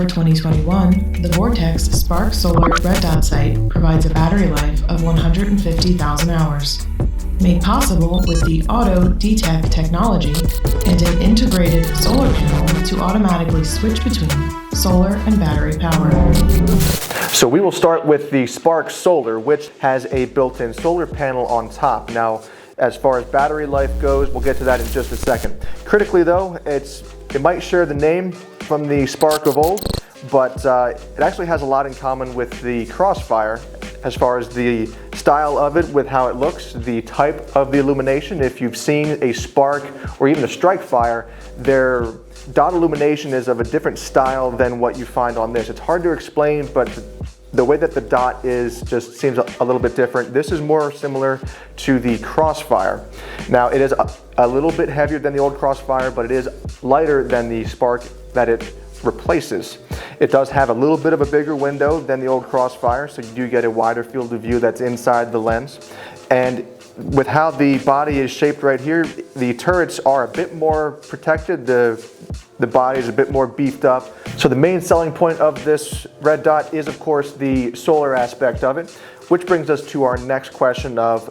For 2021, the Vortex SPARC solar red dot sight provides a battery life of 150,000 hours. Made possible with the auto detect technology and an integrated solar panel to automatically switch between solar and battery power. So we will start with the SPARC Solar, which has a built-in solar panel on top. Now, as far as battery life goes, we'll get to that in just a second. Critically though, it might share the name from the SPARC of old, but it actually has a lot in common with the Crossfire as far as the style of it, with how it looks, the type of the illumination. If you've seen a SPARC or even a Spitfire, their dot illumination is of a different style than what you find on this. It's hard to explain, but the way that the dot is just seems a little bit different. This is more similar to the Crossfire. Now, it is a little bit heavier than the old Crossfire, but it is lighter than the SPARC that it replaces. It does have a little bit of a bigger window than the old Crossfire, so you do get a wider field of view that's inside the lens. And with how the body is shaped right here, the turrets are a bit more protected. The body is a bit more beefed up. So the main selling point of this red dot is, of course, the solar aspect of it, which brings us to our next question of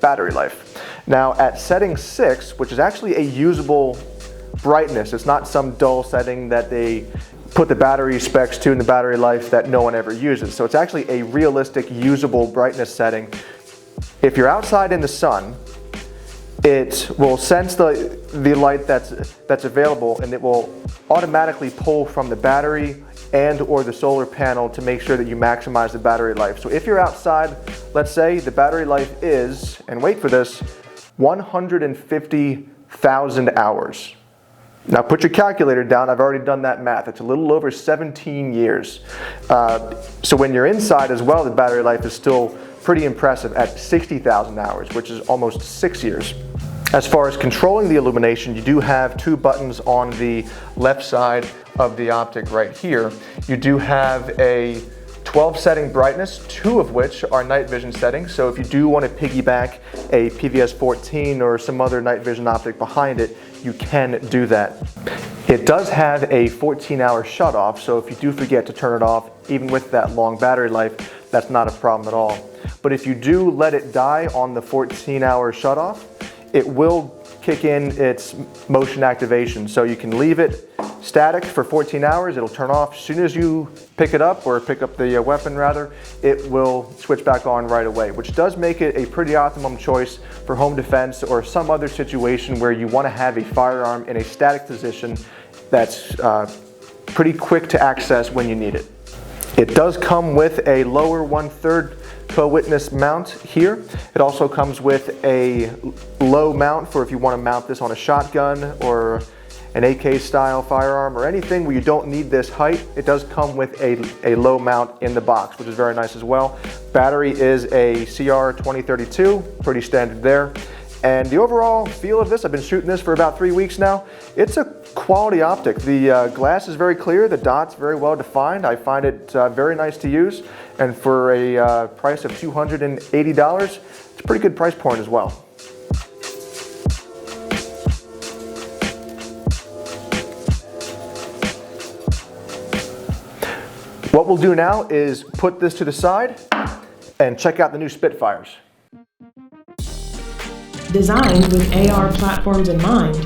battery life. Now, at setting 6, which is actually a usable brightness, it's not some dull setting that they put the battery specs to in the battery life that no one ever uses. So it's actually a realistic, usable brightness setting. If you're outside in the sun, it will sense the light that's available, and it will automatically pull from the battery and or the solar panel to make sure that you maximize the battery life. So if you're outside, let's say the battery life is, and wait for this, 150,000 hours. Now put your calculator down. I've already done that math. It's a little over 17 years. So when you're inside as well, the battery life is still pretty impressive at 60,000 hours, which is almost 6 years. As far as controlling the illumination, you do have 2 buttons on the left side of the optic right here. You do have a 12 setting brightness, 2 of which are night vision settings. So if you do want to piggyback a PVS 14 or some other night vision optic behind it, you can do that. It does have a 14-hour shut-off, so if you do forget to turn it off, even with that long battery life, that's not a problem at all. But if you do let it die on the 14-hour shut-off, it will kick in its motion activation. So you can leave it static for 14 hours, it'll turn off. As soon as you pick it up, or pick up the weapon rather, it will switch back on right away, which does make it a pretty optimum choice for home defense or some other situation where you want to have a firearm in a static position that's pretty quick to access when you need it. It does come with a lower 1/3 co-witness mount here. It also comes with a low mount for if you want to mount this on a shotgun or an AK style firearm or anything where you don't need this height. It does come with a low mount in the box, which is very nice as well. Battery is a CR 2032, pretty standard there. And the overall feel of this, I've been shooting this for about 3 weeks now. It's a quality optic. The glass is very clear, the dot's very well defined. I find it very nice to use. And for a price of $280, it's a pretty good price point as well. What we'll do now is put this to the side and check out the new Spitfires. Designed with AR platforms in mind,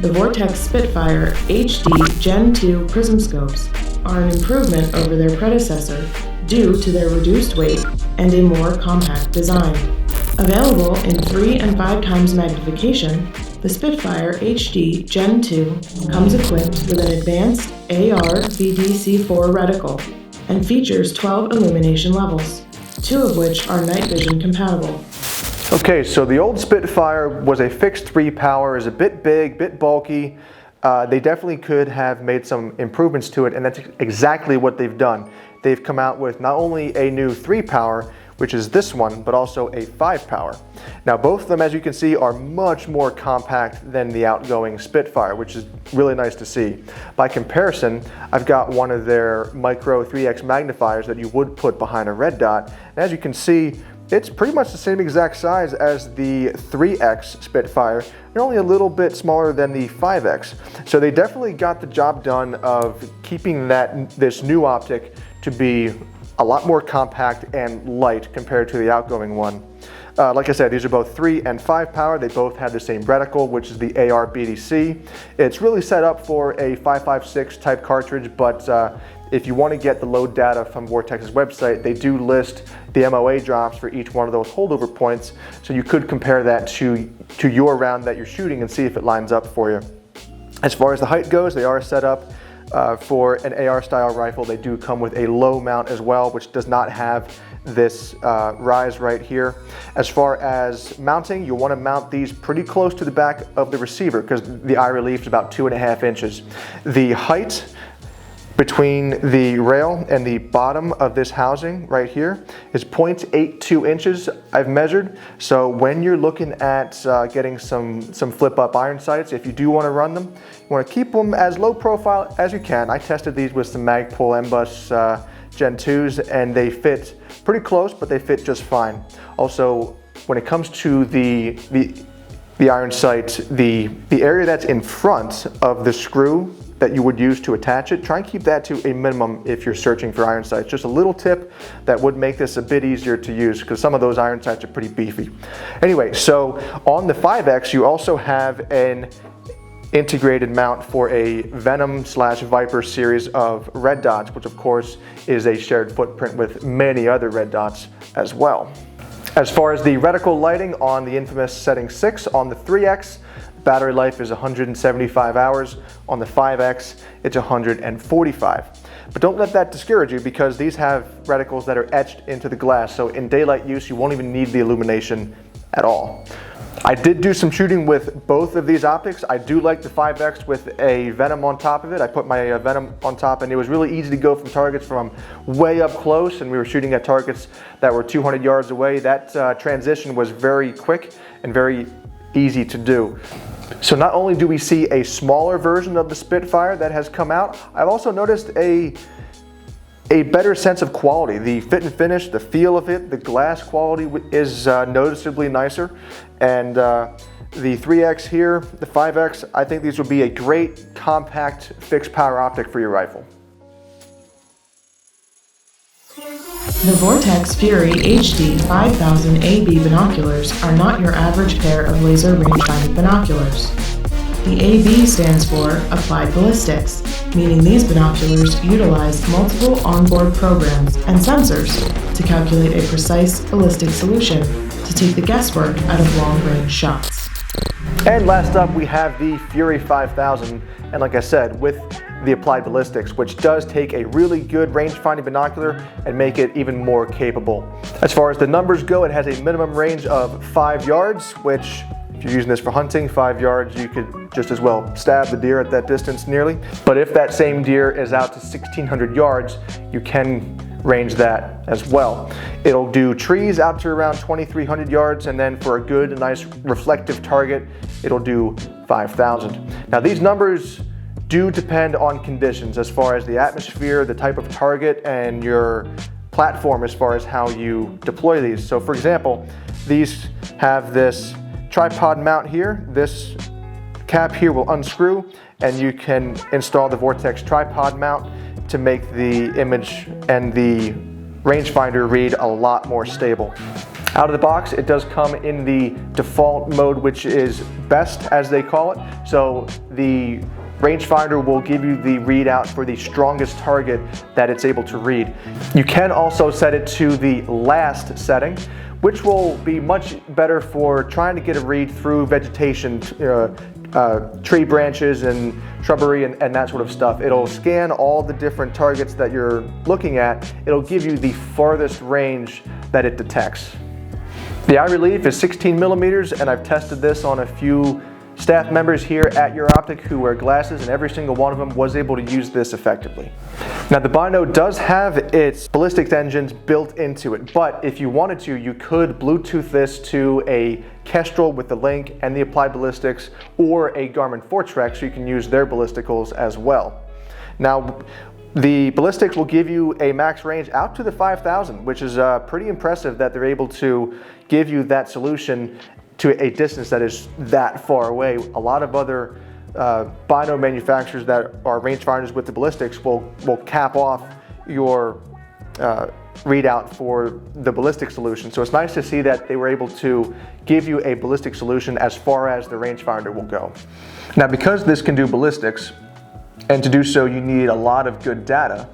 the Vortex Spitfire HD Gen II prism scopes are an improvement over their predecessor due to their reduced weight and a more compact design. Available in 3 and 5 times magnification, the Spitfire HD Gen II comes equipped with an advanced AR VDC4 reticle and features 12 illumination levels, 2 of which are night vision compatible. Okay, so the old Spitfire was a fixed 3 power, is a bit big, bit bulky. They definitely could have made some improvements to it, and that's exactly what they've done. They've come out with not only a new 3 power, which is this one, but also a 5 power. Now both of them, as you can see, are much more compact than the outgoing Spitfire, which is really nice to see. By comparison, I've got one of their micro 3x magnifiers that you would put behind a red dot, and as you can see, it's pretty much the same exact size as the 3X Spitfire. They're only a little bit smaller than the 5X. So they definitely got the job done of keeping this new optic to be a lot more compact and light compared to the outgoing one. Like I said, these are both 3 and 5 power. They both have the same reticle, which is the AR BDC. It's really set up for a 5.56 type cartridge, but if you want to get the load data from Vortex's website, they do list the MOA drops for each one of those holdover points, so you could compare that to your round that you're shooting and see if it lines up for you. As far as the height goes, they are set up for an AR style rifle. They do come with a low mount as well, which does not have this rise right here. As far as mounting, you'll want to mount these pretty close to the back of the receiver because the eye relief is about 2.5 inches. The height between the rail and the bottom of this housing right here is 0.82 inches I've measured. So when you're looking at getting some flip up iron sights, if you do want to run them, you want to keep them as low profile as you can. I tested these with some Magpul MBus Gen 2s and they fit pretty close, but they fit just fine. Also, when it comes to the iron sight, the area that's in front of the screw that you would use to attach it, try and keep that to a minimum if you're searching for iron sights. Just a little tip that would make this a bit easier to use because some of those iron sights are pretty beefy. Anyway, so on the 5X, you also have an integrated mount for a Venom/Viper series of red dots, which of course is a shared footprint with many other red dots as well. As far as the reticle lighting on the infamous setting 6 on the 3X, battery life is 175 hours. On the 5X, it's 145. But don't let that discourage you because these have reticles that are etched into the glass, so in daylight use, you won't even need the illumination at all. I did do some shooting with both of these optics. I do like the 5X with a Venom on top of it. I put my Venom on top and it was really easy to go from targets from way up close, and we were shooting at targets that were 200 yards away. That transition was very quick and very easy to do. So not only do we see a smaller version of the Spitfire that has come out, I've also noticed a better sense of quality. The fit and finish, the feel of it, the glass quality is noticeably nicer. And the 3X here, the 5X, I think these would be a great compact fixed power optic for your rifle. The Vortex Fury HD 5000 AB binoculars are not your average pair of laser rangefinding binoculars. The AB stands for Applied Ballistics, meaning these binoculars utilize multiple onboard programs and sensors to calculate a precise ballistic solution to take the guesswork out of long-range shots. And last up, we have the Fury 5000, and like I said, with the Applied Ballistics, which does take a really good range-finding binocular and make it even more capable. As far as the numbers go, it has a minimum range of 5 yards, which if you're using this for hunting, 5 yards, you could just as well stab the deer at that distance nearly. But if that same deer is out to 1,600 yards, you can range that as well. It'll do trees out to around 2,300 yards, and then for a good, nice reflective target, it'll do 5,000. Now these numbers do depend on conditions as far as the atmosphere, the type of target, and your platform as far as how you deploy these. So for example, these have this tripod mount here. This cap here will unscrew and you can install the Vortex tripod mount to make the image and the rangefinder read a lot more stable. Out of the box, it does come in the default mode, which is best, as they call it. So the rangefinder will give you the readout for the strongest target that it's able to read. You can also set it to the last setting, which will be much better for trying to get a read through vegetation, tree branches and shrubbery and that sort of stuff. It'll scan all the different targets that you're looking at. It'll give you the farthest range that it detects. The eye relief is 16 millimeters, and I've tested this on a few staff members here at Your Optic who wear glasses, and every single one of them was able to use this effectively. Now the Bino does have its ballistics engines built into it, but if you wanted to, you could Bluetooth this to a Kestrel with the Link and the Applied Ballistics, or a Garmin Vortex, so you can use their ballisticals as well. Now, The ballistics will give you a max range out to the 5,000, which is pretty impressive that they're able to give you that solution to a distance that is that far away. A lot of other bino manufacturers that are rangefinders with the ballistics will cap off your readout for the ballistic solution. So it's nice to see that they were able to give you a ballistic solution as far as the rangefinder will go. Now, because this can do ballistics, and to do so you need a lot of good data,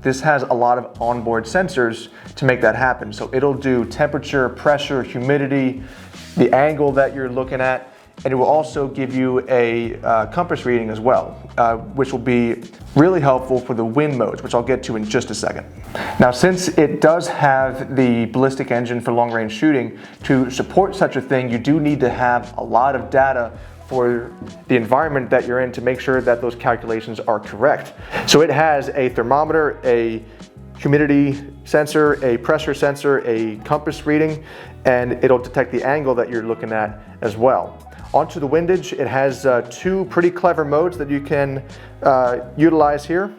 this has a lot of onboard sensors to make that happen. So it'll do temperature, pressure, humidity, the angle that you're looking at, and it will also give you a compass reading as well, which will be really helpful for the wind modes, which I'll get to in just a second. Now, since it does have the ballistic engine for long range shooting, to support such a thing, you do need to have a lot of data for the environment that you're in to make sure that those calculations are correct. So it has a thermometer, a humidity sensor, a pressure sensor, a compass reading, and it'll detect the angle that you're looking at as well. Onto the windage, it has two pretty clever modes that you can utilize here.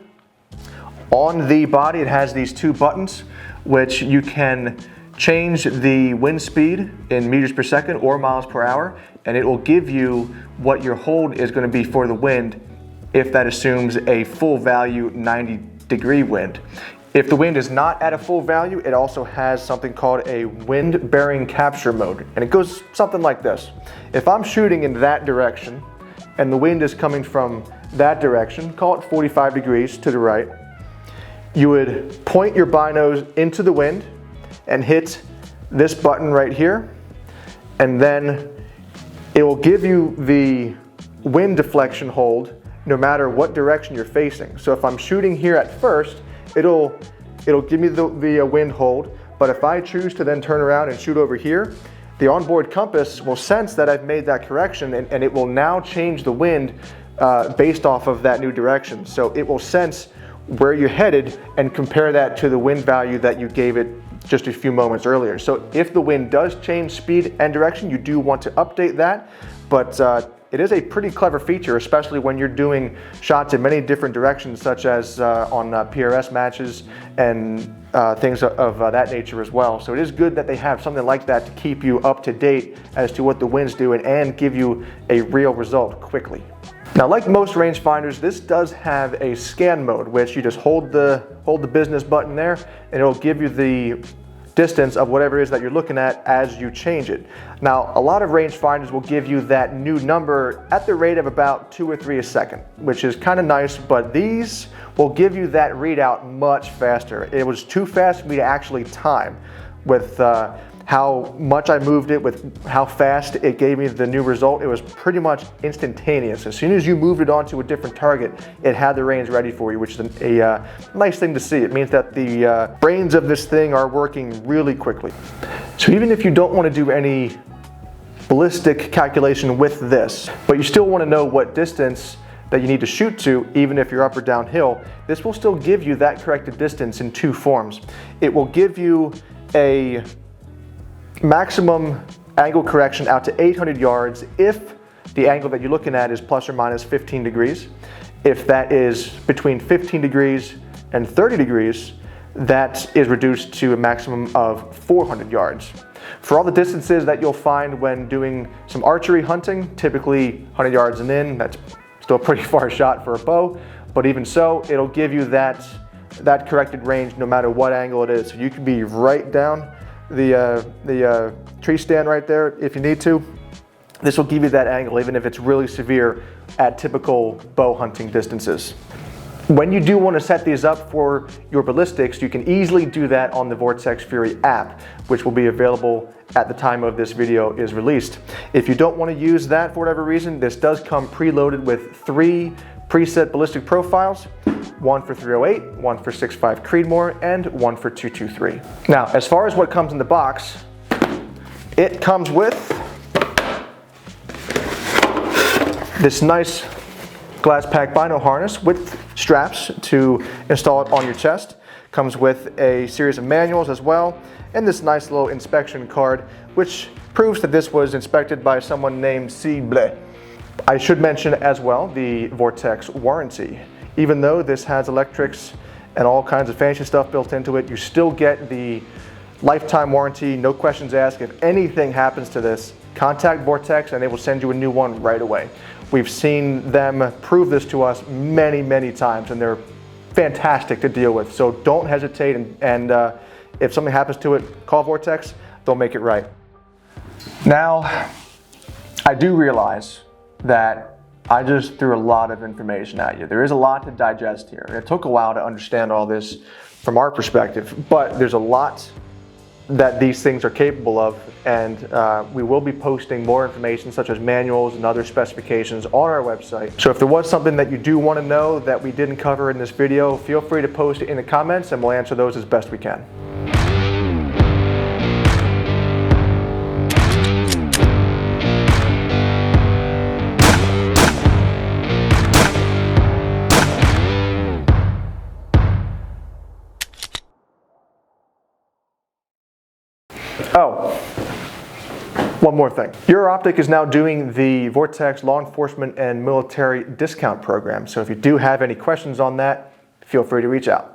On the body, it has these two buttons, which you can change the wind speed in meters per second or miles per hour, and it will give you what your hold is going to be for the wind if that assumes a full value 90-degree wind. If the wind is not at a full value, it also has something called a wind bearing capture mode, and it goes something like this. If I'm shooting in that direction and the wind is coming from that direction, call it 45 degrees to the right, you would point your binos into the wind and hit this button right here, and then it will give you the wind deflection hold no matter what direction you're facing. So if I'm shooting here at first, it'll give me the wind hold, but if I choose to then turn around and shoot over here, the onboard compass will sense that I've made that correction, and it will now change the wind based off of that new direction. So it will sense where you're headed and compare that to the wind value that you gave it just a few moments earlier. So if the wind does change speed and direction, you do want to update that, but it is a pretty clever feature, especially when you're doing shots in many different directions, such as on PRS matches and things of that nature as well. So it is good that they have something like that to keep you up to date as to what the wind's doing and give you a real result quickly. Now, like most rangefinders, this does have a scan mode, which you just hold the business button there, and it'll give you the distance of whatever it is that you're looking at as you change it. Now, a lot of rangefinders will give you that new number at the rate of about 2 or 3 a second, which is kind of nice, but these will give you that readout much faster. It was too fast for me to actually time with how much I moved it, with how fast it gave me the new result. It was pretty much instantaneous. As soon as you moved it onto a different target, it had the range ready for you, which is a nice thing to see. It means that the brains of this thing are working really quickly. So even if you don't want to do any ballistic calculation with this, but you still want to know what distance that you need to shoot to, even if you're up or downhill, this will still give you that corrected distance in two forms. It will give you a maximum angle correction out to 800 yards if the angle that you're looking at is plus or minus 15 degrees. If that is between 15 degrees and 30 degrees, that is reduced to a maximum of 400 yards. For all the distances that you'll find when doing some archery hunting, typically 100 yards and in, that's still a pretty far shot for a bow, but even so, it'll give you that corrected range no matter what angle it is. So you can be right down the tree stand right there if you need to. This will give you that angle even if it's really severe at typical bow hunting distances. When you do want to set these up for your ballistics, you can easily do that on the Vortex Fury app, which will be available at the time of this video is released. If you don't want to use that for whatever reason, this does come preloaded with 3 preset ballistic profiles, one for 308, one for 6.5 Creedmoor, and one for 223. Now, as far as what comes in the box, it comes with this nice glass pack bino harness with straps to install it on your chest. Comes with a series of manuals as well, and this nice little inspection card, which proves that this was inspected by someone named C. Bleh. I should mention as well the Vortex warranty. Even though this has electrics and all kinds of fancy stuff built into it, you still get the lifetime warranty, no questions asked. If anything happens to this, contact Vortex and they will send you a new one right away. We've seen them prove this to us many, many times, and they're fantastic to deal with. So don't hesitate, and if something happens to it, call Vortex, they'll make it right. Now, I do realize that I just threw a lot of information at you. There is a lot to digest here. It took a while to understand all this from our perspective, but there's a lot that these things are capable of, and we will be posting more information such as manuals and other specifications on our website. So if there was something that you do want to know that we didn't cover in this video, feel free to post it in the comments and we'll answer those as best we can. Oh, one more thing. Euro-Optic is now doing the Vortex Law Enforcement and Military Discount Program. So if you do have any questions on that, feel free to reach out.